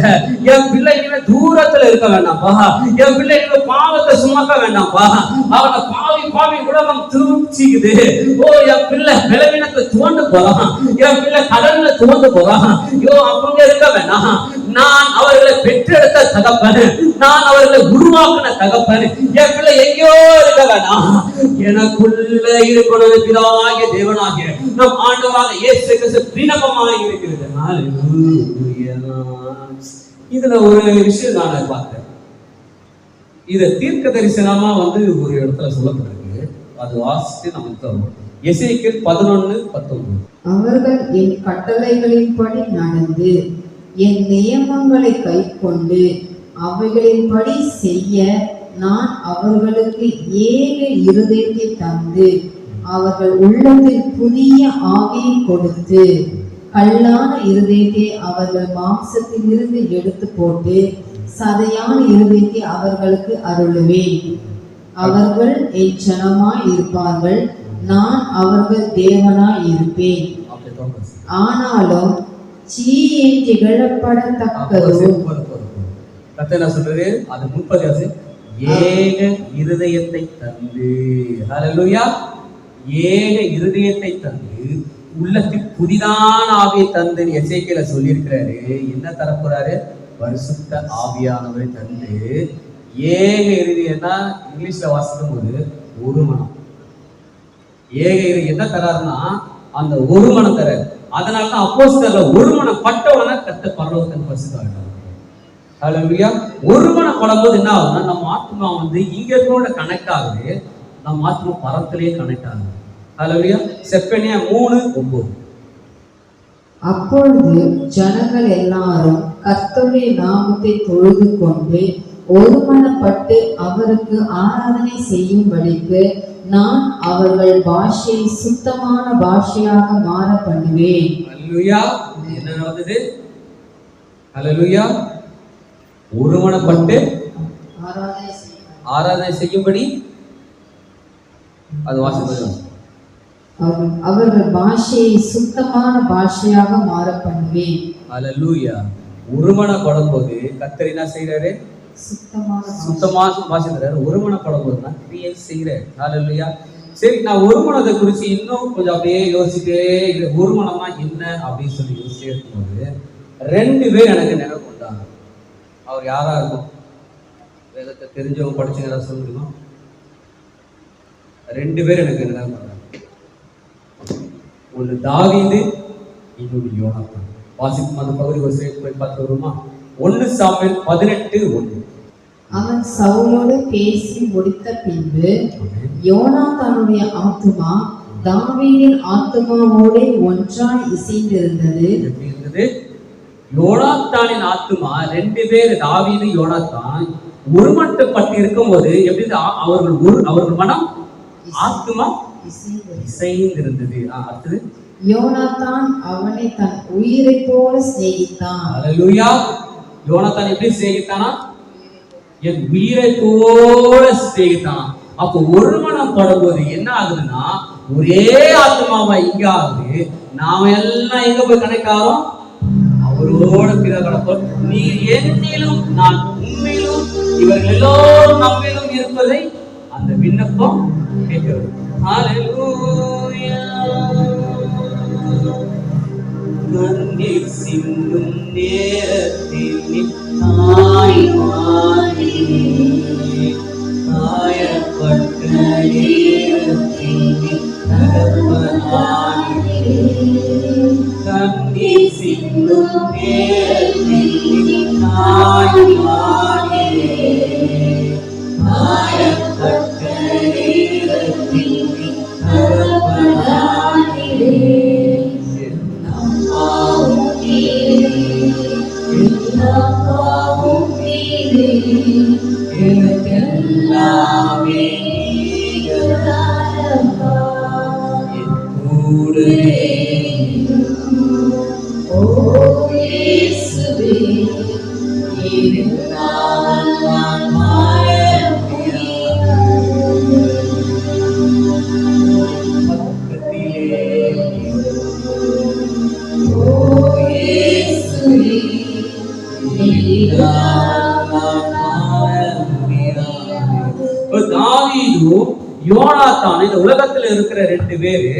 என் பிள்ளை இனிமே தூரத்துல இருக்க வேண்டாம்ப்பா, என் பிள்ளை இனிமே பாவத்தை சுமக்க வேண்டாம்ப்பா, அவனை பாவி உலகம் தூச்சிக்குது, ஓ என் பிள்ளை பலவீனத்தை துவண்டு போறான், என் பிள்ளை கடல்ல துவண்டு போறான், அவங்க இருக்க வேண்டாம், நான் அவர்களை பெற்றெடுத்த தகப்பன், நான் அவர்களை உருவாக்கின தகப்பன், என் பிள்ளை எங்கேயோ இருக்க வேண்டாம், எனக்குள்ள இருக்கணும் பிதாவாகிய தேவனாகிய நம் ஆண்டவராக இயேசு கிறிஸ்து விண்ணப்பமாக இருக்கிறது. இதுல ஒரு விஷயம் நான் பார்த்தேன், இத தீர்க்க தரிசனமா வந்து ஒரு இடத்துல சொல்லப்பட்டிருக்கு, அது வாசித்து நமக்கு தரும். எசேக்கியேல் 11:19. அவர்கள் என் கட்டளைகளின்படி நடந்து என் நியமங்களை கைக்கொண்டு அவைகளின்படி செய்ய நான் அவர்களுக்கு ஏக இருதயத்தை தந்து அவர்கள் உள்ளத்தில் புதிய ஆவியை கொடுத்து கல்லான இருதயத்தை அவர்கள் மாம்சத்திலிருந்து எடுத்து போட்டு சதையான இருதயத்தை அவர்களுக்கு அருளுவேன். அவர்கள் என் ஜனமாய் இருப்பார்கள், நான் அவர்கள் தேவனாய் இருப்பேன். ஆனாலும் சீ என்று திகழப்படத்தக்கதோ கர்த்தர் சொல்றாரு, அது 30 ஏக இருதயத்தை தந்து, ஹல்லேலூயா, ஏக இருதயத்தை தந்து உள்ளத்தில் புதிதான ஆவியை தந்து எசேக்கியேல சொல்லியிருக்கிறாரு. என்ன தரப்போறாரு? பரிசுத்த ஆவியானவரை தந்து. ஏக இருதயம்னா இங்கிலீஷ்ல வாசிக்கும் போது ஒரு மனம். ஏக இருதயம் என்ன தராருன்னா அந்த ஒரு மனம் தராரு. அதனாலதான் அப்போஸ்தலர்ல ஒரு மனம் பட்டவன கர்த்தர் பரலோகத்தின் பரிசுத்தவான்கள். ஹல்லேலூயா. ஒரு மனம் படும்போது என்ன ஆகுதுன்னா நம்ம ஆத்மா வந்து இங்க இருக்கோட கனெக்ட் ஆகுது, நம்ம ஆத்மா பரத்திலேயே கனெக்ட் ஆகுது. ஹல்லேலூயா. செப்பனியா 3:9. அப்பொழுது ஜனங்கள் எல்லாரும் கர்த்தருடைய நாமத்தை தொழுது கொண்டு ஒருமனப்பட்டு அவருக்கு ஆராதனை செய்யும்படிக்கு நான் அவர்கள் பாஷையை சுத்தமான பாஷையாக மாற பண்ணுவேன். ஹல்லேலூயா. என்ன நடந்தது? ஹல்லேலூயா. ஒருமனப்பட்டு ஆராதனை செய்யும்படி அது வாசிப்பது. அவர்கள் பாஷையை சுத்தமான பாஷையாக மாற பண்ணுவேன். ஹல்லேலூயா. ஒருமனப்படும் போது கர்த்தர் என்ன செய்யறாரு? சுத்தமான பாஷை தராரு. ஒருமனப்படும் போது தான் கிரியேட் செய்யறாரு. ஹல்லேலூயா. சரி, நான் ஒருமனத்தை குறித்து இன்னும் கொஞ்சம் அப்படியே யோசிச்சுட்டே ஒருமனமா என்ன அப்படின்னு சொல்லி யோசிச்சே இருக்கும்போது 2 பேர் எனக்கு நினைவு கொண்டாங்க. அவர் யாரா இருக்கும்? வேதத்தை தெரிஞ்சவங்க படிச்சுங்க சொல்ல முடியுமா? 2 பேர் எனக்கு நினைவு கொண்டாங்க. ஒன்று தாவீது, இன்னொரு யோனாத்தான். வாசிக்கும் அந்த பகுதி போய் பார்த்து வருமா? 1 சாமுவேல் 18:1. அவன் சவுலோடு பேசி முடித்த பின்பு யோனாத்தானுடைய ஆத்துமா தாவீதின் ஆத்துமாவோடு ஒன்றாய் இசைந்திருந்தது. எப்படி இருந்தது? யோனாத்தானின் ஆத்துமா 2 பேர், தாவீது யோனாத்தான் ஒருமனப்பட்டு இருக்கும்போது எப்படி அவர்கள் மனம் ஆத்மா இசைந்து இருந்தது. அடுத்தது யோனாத்தான் அவனை தன் உயிரை போல சிநேகித்தான். அல்லேலூயா. யோனாத்தான் எப்படி சிநேகித்தானா? என் உயிரை போல சிநேகித்தான். அப்போ ஒரு மனம் படும்போது என்ன ஆகுதுன்னா, ஒரே ஆத்மாவா இங்க ஆகுது. நாம எல்லாம் எங்க போய் கணக்காகும்? அவரோட பிற கடப்போம். நீ என்னிலும் நான் உண்மையிலும் இவர்கள் எல்லோரும் நம்மிலும் இருப்பதை அந்த விண்ணப்பம் கேட்கிறது. ஹல்லேலூயா. கண்ணீர் சிந்தும் நேரத்தில் தாய்மானே, காயப்பட்ட நேரத்தில் தகப்பனானே, கண்ணீர் சிந்தும் நேரத்தில் தாய்மானே, காயப்பட்ட நேரத்தில் தகப்பனானே, யோனாத்தான் இந்த உலகத்துல இருக்கிற ரெண்டு பேரு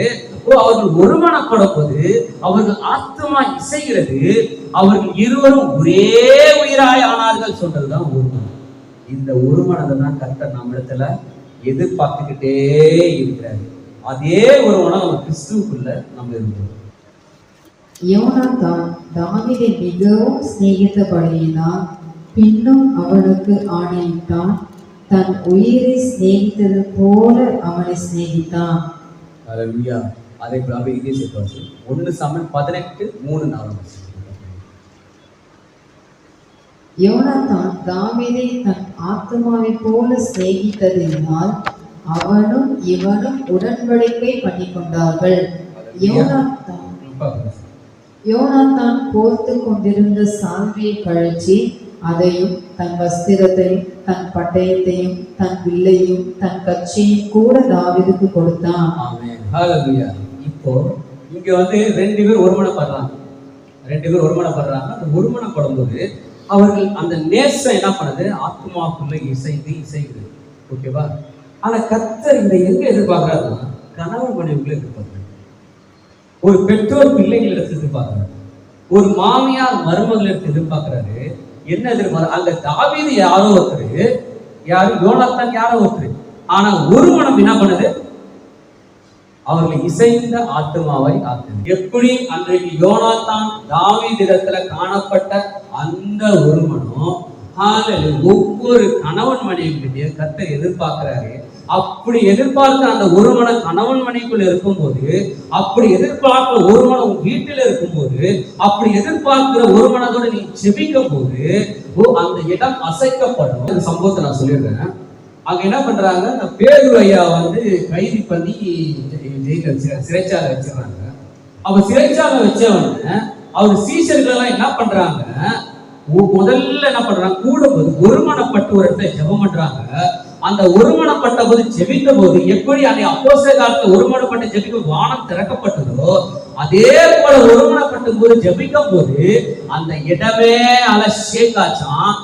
அவர்கள் ஒருமனப்படும் போது அவர்கள் ஆத்மா இசைகிறது. அவர்கள் இருவரும் ஒரே உயிராய் ஆனார்கள் சொல்றதுதான் ஒருமனம். இந்த ஒருமனதை தான் கர்த்தர் நம்ம இடத்துல எதிர்பார்த்துக்கிட்டே இருக்கிறாரு. அதே ஒருமனம் நம்ம கிறிஸ்துவுக்குள்ள நம்ம இருக்கிறோம். யோனாத்தான் தாவீதை மிகவும் சிநேகித்தபடியினால் பின்னும் அவனுக்கு ஆணையிட்டான். தன் உயிரை சிநேகித்தது போல அவனை சிநேகித்தான். அல்லேலூயா. அதை போல இதே சேர்த்து 1 சாமுவேல் 18:3-4. யோனாத்தான் தாவீதை தன் ஆத்மாவை போல சிநேகித்ததினால் அவனும் இவனும் உடன்படிக்கை பண்ணிக்கொண்டார்கள். யோனாத்தான் போர்த்து கொண்டிருந்த சால்வையை கழற்றி அதையும் தன் வஸ்திரத்தையும் தன் பட்டயத்தையும் தன் வில்லையும் தன் கட்சியையும் கூட தாவீதுக்கு கொடுத்தான். ஆமென். ஹல்லேலூயா. இப்போ இங்க ரெண்டு பேர் ஒருமனப்படுறாங்க. அந்த ஒருமனப்படும்போது அவர்கள் அந்த நேசம் என்ன பண்ணுது? ஆத்மாக்குள்ள இசைந்து. ஓகேவா? ஆனா கர்த்தர் இந்த எங்க எதிர்பார்க்கிறாருன்னா, கணவன் மனைவிக்குள்ள எதிர்பார்க்கிறார். ஒரு பெற்றோர் பிள்ளைகள் எடுத்து எதிர்பார்க்கிறார். ஒரு மாமியார் மருமகள் எடுத்து எதிர்பார்க்கிறாரு. என்ன எதிர்பார்க்க? அங்க தாவீது யாரோ ஒருத்தரு, யாரு யோனாத்தான் யாரோ ஒருத்தரு. ஆனா ஒரு மனம் என்ன பண்ணுது? அவர்களை இசைந்த ஆத்மாவை ஆக்குது. எப்படி அன்றைக்கு யோனாத்தான் தாவீதிடத்துல காணப்பட்ட அந்த ஒரு மனம் ஒவ்வொரு கணவன் மனைவிக்கிட்டே கர்த்தர் எதிர்பார்க்கிறாரு. அப்படி எதிர்பார்க்க அந்த ஒரு மனம் கணவன் மனைவிக்குள்ள இருக்கும்போது, அப்படி எதிர்பார்க்கிற ஒரு மனம் வீட்டில் இருக்கும்போது, அப்படி எதிர்பார்க்கிற ஒரு மனதோட நீ ஜெபிக்கும் போது அந்த இடம் அசைக்கப்படும். இந்த சம்பவத்தை நான் சொல்லிடுறேன். அங்க என்ன பண்றாங்க? பேதுரு ஐயா கைது பண்ணி சிறைச்சாலை வச்சிடறாங்க. அவ சிறைச்சாலை வச்சவன அவர் சீஷர்கள் எல்லாம் என்ன பண்றாங்க? முதல்ல என்ன பண்றாங்க? கூடும்போது ஒருமனப்பட்டு ஒரு இடத்துல ஜெபம் பண்றாங்க. அந்த ஒருமனப்பட்ட போது ஜெபித்த போது எப்படி அந்த அப்போஸ்தலர் காலத்துல ஒருமனப்பட்டு ஜெபிக்கும் வானம் திறக்கப்பட்டதோ, அதே போல ஒருமனப்பட்ட போது ஜெபிக்கும் போது அந்த இடமே ஷேக்காச்சான்.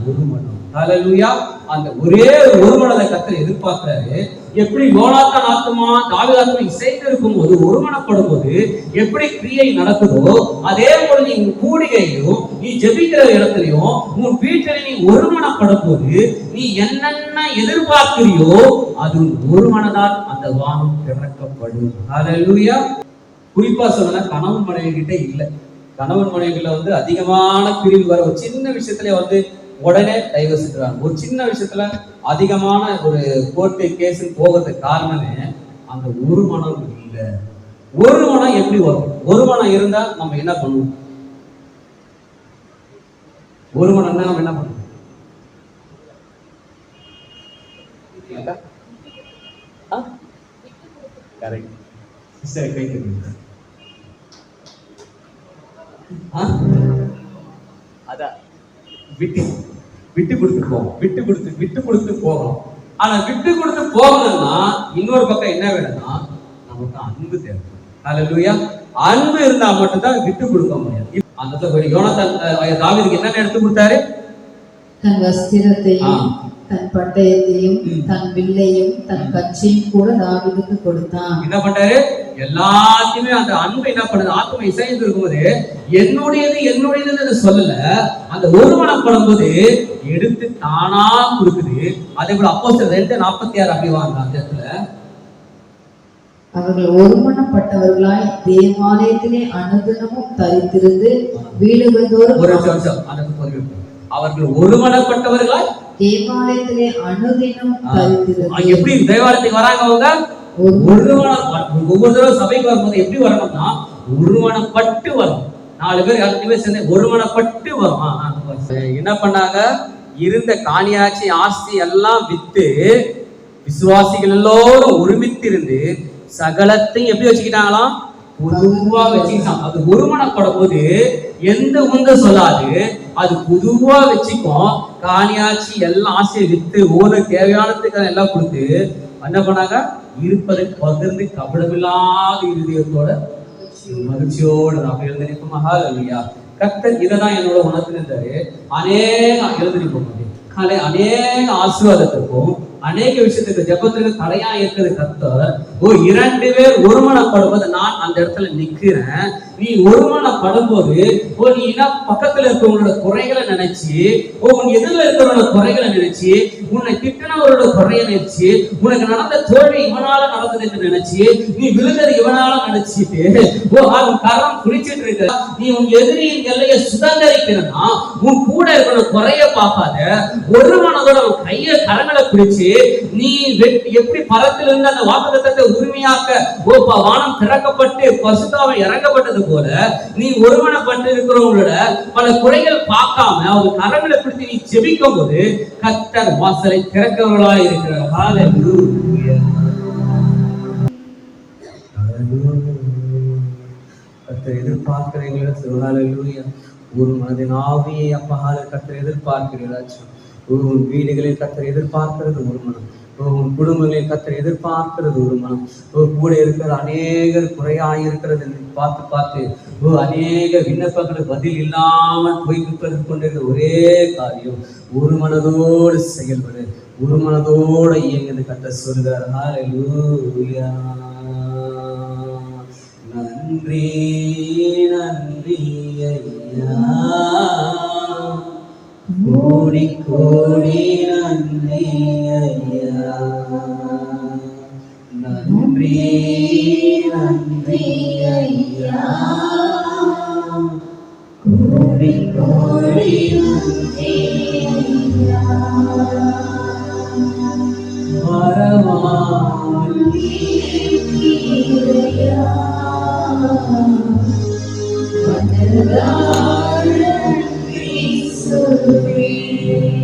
ஒருமனம். ஹல்லேலூயா. அந்த ஒரே ஒரு மனதை கர்த்தர் எதிர்பார்க்கிறாரு. எப்படி யோனாத்தான் ஆத்மா தாவீது ஆத்மா இசைந்து இருக்கும் போது ஒருமனப்படும் போது எப்படி கிரியை நடக்குதோ, அதே போல நீ கூடிகையும் நீ ஜெபிக்கிற இடத்துலயும் உன் வீட்டில நீ ஒருமனப்படும் போது நீ என்னென்ன எதிர்பார்க்கிறியோ அது ஒரு மனதால் அந்த வானம் திறக்கப்படும். ஹல்லேலூயா. குறிப்பா சொன்னா கணவன் மனைவி கிட்ட இல்ல. கணவன் மனைவில அதிகமான பிரிவு வர ஒரு சின்ன விஷயத்துல உடனே டைவர்ஸ் எடுறாங்க. ஒரு சின்ன விஷயத்துல அதிகமான ஒரு கோர்ட்டு கேஸ் போகிறதுக்கு காரணமே அந்த ஒரு மனம் இல்லை. ஒரு மனம் எப்படி வரும்? ஒரு மனம் இருந்தா நம்ம என்ன பண்ணுவோம்? ஒரு மனம் நம்ம என்ன பண்ணுவோம்? சரி, கை தட்டுங்க. அதான் விட்டு விட்டு கொடுத்து போகும், விட்டு கொடுத்து போகணும். ஆனா விட்டு கொடுத்து போகணும்னா இன்னொரு பக்கம் என்ன வேணும்னா நமக்கு அன்பு தேவை. ஹல்லேலூயா. அன்பு இருந்தா மட்டும்தான் விட்டு கொடுக்க முடியாது. அந்த யோனத்தான் தாவீதுக்கு என்ன எடுத்து கொடுத்தாரு? தன் வஸ்திரத்தையும் தன் பட்டயத்தையும் தன் வில்லையும் தன் கச்சையும் கூட தாவீதுக்கு கொடுத்தான். என்ன பண்றாரு? எல்லாத்தையுமே அந்த அன்பு என்ன பண்ணுது? ஆத்மா இசைந்து இருக்கும்போது என்னுடையதுன்னு சொல்லல, அந்த ஒருமனப்படும் போது எடுத்து தானா கொடுக்குது. அதே போல அப்போஸ்தலர் 2:46 அப்படி வாங்க அந்த இடத்துல அவர்கள் ஒருமனப்பட்டவர்களாய் தேவாலயத்திலே அனுதினமும் தரித்திருந்து வீடுவதோறும். ஒரு நிமிஷம் அதுக்கு பொறுமை. அவர்கள் ஒருமனப்பட்டவர்களாய் தேவாலயத்திலே அனுதினம் தரித்திருந்து. எப்படி தேவாலயத்துக்கு வராங்க? அவங்க ஒவ்வொரு தடவை சபைக்கு வரும்போது எப்படி வரணும்னா ஒருமனப்பட்டு வரும். 4 பேர் 8 பேர் சேர்ந்து ஒருமனப்பட்டு வரும். என்ன பண்ணாங்க? இருந்த காணியாட்சி ஆஸ்தி எல்லாம் வித்து விசுவாசிகள் எல்லோரும் ஒருமித்து இருந்து சகலத்தையும் எப்படி வச்சுக்கிட்டாங்களாம்? பொதுவா வச்சுக்கிட்டாங்க. அது ஒருமனப்படும் போது எந்த உந்த சொல்லாது, அது பொதுவா வச்சுக்கும். காணியாட்சி எல்லாம் ஆசையை வித்து ஒவ்வொரு தேவையானதுக்கு எல்லாம் கொடுத்து என்ன பண்ணாங்க? இருப்பதை பகிர்ந்து கபடமில்லாத இருதயத்தோட மகிழ்ச்சியோட அப்படி எழுந்திருப்போம். ஹல்லேலூயா. கர்த்தர் இதெல்லாம் என்னோட உணர்த்திருந்தாரு. எழுந்திருப்போம் அநேக ஆசீர்வாதத்துக்கும் அநேக விஷயத்துக்கு ஜெபத்துக்கு தடையா இருக்கிறது கர்த்தர். 2 பேர் ஒருமனப்படும்போது நான் அந்த இடத்துல நிக்கிறேன். நீ ஒருமனப்படும் போது நீ பக்கத்துல இருக்கிறவங்களோட குறைகளை நினைச்சு, உன் எதிரில் இருக்கிறவங்களோட குறைகளை நினைச்சு, உன்னை திட்டினவரோட குறையை நினைச்சு, உனக்கு நடந்த தோல்வி இவனால நடந்ததுன்னு நினைச்சு, நீ விழுந்தது இவனால நினைச்சிட்டு அவன் கரம் குடிச்சிட்டு இருக்க. நீ உன் எதிரியின் எல்லையை சுதந்திரிக்கிறனா உன் கூட இருக்கிற குறைய பார்க்காத, ஒரு மனதோட உன் கைய கரங்களை பிடிச்சு நீ எப்படி பரத்திலிருந்து அந்த வாக்குத்தத்தத்தை உரிமையாக்க வானம் திறக்கப்பட்டு பசுத்தாவை இறங்கப்பட்டது போல நீ ஒருமனப்பட்டு இருக்கிறவங்களோட பல குறைகள் பார்க்காம அவங்க கரங்களை பிடித்து நீ ஜெபிக்கும் போது கர்த்தர் வாசலை திறக்கவர்களாய் இருக்கிறார். ஹல்லேலூயா. கர்த்தர் எதிர்பார்க்கிறீங்களா? ஹல்லேலூயா. ஒரு மனதின் ஆவியை அப்பா கர்த்தர் எதிர்பார்க்கிறீர்களா? உன் வீடுகளில் கர்த்தர் எதிர்பார்க்கிறது ஒரு மனம், உன் குடும்பங்களில் கர்த்தர் எதிர்பார்க்கிறது ஒரு மனம். கூட இருக்கிற அநேகர் குறையாயிருக்கிறது பார்த்து அநேக விண்ணப்பங்களுக்கு பதில் இல்லாமல் போய் கொண்டிருக்கிற ஒரே காரியம் ஒரு மனதோடு செயல்படு, ஒரு மனதோடு இயங்குது கர்த்தர் சொல்கிறார். ஹல்லேலூயா. நன்றி நன்றி ஐயா, கோடி கோடி நன்றி ஐயா, நன்றி நன்றி ஐயா, கோடி கோடி நன்றி ஐயா. வரமானி ஐயா, வந்ததால் நன்றி சொல்வேன்.